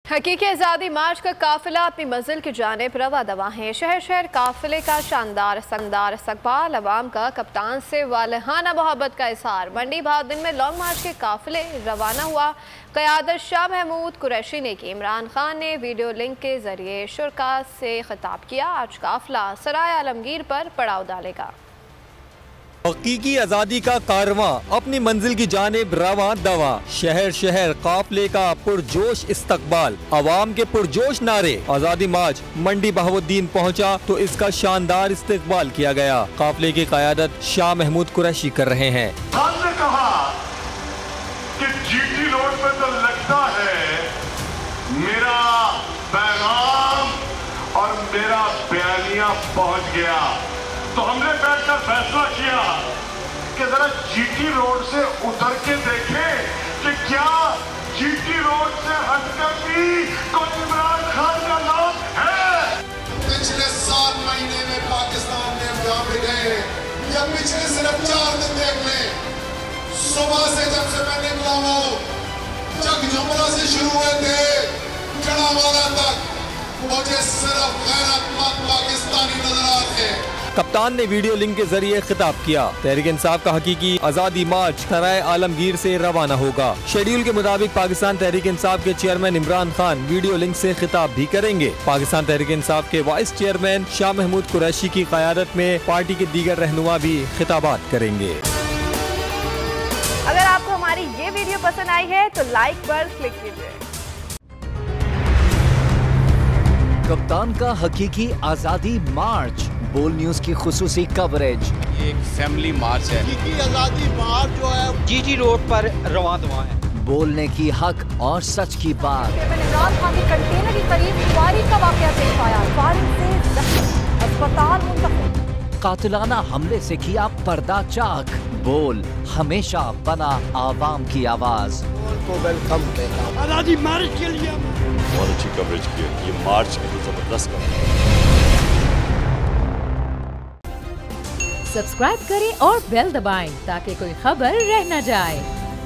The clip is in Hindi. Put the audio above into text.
हकीकी आज़ादी मार्च का काफिला अपनी मंजिल की जानिब रवा दवा है। शहर शहर काफिले का शानदार संगदार इस्तकबाल, अवाम का कप्तान से वालहाना मोहब्बत का इजहार। मंडी बहाउद्दीन में लॉन्ग मार्च के काफिले रवाना हुआ। क़यादत शाह महमूद कुरैशी ने की। इमरान खान ने वीडियो लिंक के जरिए शुरका से खिताब किया। आज काफिला सराय आलमगीर पर पड़ाव डालेगा। हकीकी आज़ादी का कारवां अपनी मंजिल की जानिब रवां दवा। शहर शहर काफिले का पुरजोश इस्तकबाल, अवाम के पुरजोश नारे। आज़ादी मार्च मंडी बहाउद्दीन पहुंचा तो इसका शानदार इस्तकबाल किया गया। काफिले की क़यादत शाह महमूद कुरैशी कर रहे हैं। हमने कहा कि जीटी रोड पे तो लगता है मेरा पैगाम और मेरा बयानिया पहुंच गया, तो हमने बैठकर फैसला किया कि जरा जीटी रोड से उतर के देखें कि क्या जीटी रोड से हटकर भी कोई इमरान खान का नाम है। पिछले 7 महीने में पाकिस्तान में जहाँ पे गए या पिछले सिर्फ 4 दिन देख लें, सुबह से जब से मैं निकला हूँ, जगजुमरा से शुरू हुए थे जड़ावाला तक, मुझे सिर्फ गैरतमंद पाकिस्तानी नजर आते हैं। कप्तान ने वीडियो लिंक के जरिए खिताब किया। तहरीक इंसाफ का हकीकी आज़ादी मार्च सराय आलमगीर से रवाना होगा। शेड्यूल के मुताबिक पाकिस्तान तहरीक इंसाफ के chairman Imran Khan video link से खिताब भी करेंगे। पाकिस्तान तहरीक इंसाफ के वाइस चेयरमैन शाह महमूद कुरैशी की क़यादत में पार्टी के दीगर रहनुमा भी खिताबात करेंगे। अगर आपको हमारी ये वीडियो पसंद आई है तो लाइक पर क्लिक कीजिए। कप्तान का हकीकी आज़ादी मार्च, बोल न्यूज की खुसूसी कवरेज। ये एक फैमिली मार्च है। हकीकी आज़ादी मार्च जो है जीटी रोड पर रवां दवा है। बोलने की हक और सच की बात। इमरान खान के कंटेनर के करीब फायरिंग का वाकया पेश आया। फायरिंग से जख्मी, अस्पताल मुंतकिल। कातिलाना हमले से किया पर्दा चाक। बोल हमेशा बना आवाम की आवाज। को वेलकम देगा। आज़ादी मार्च के लिए बहुत अच्छी कवरेज की है। ये मार्च की तो जबरदस्त कवरेज। सब्सक्राइब करें और बेल दबाएं ताकि कोई खबर रह न जाए।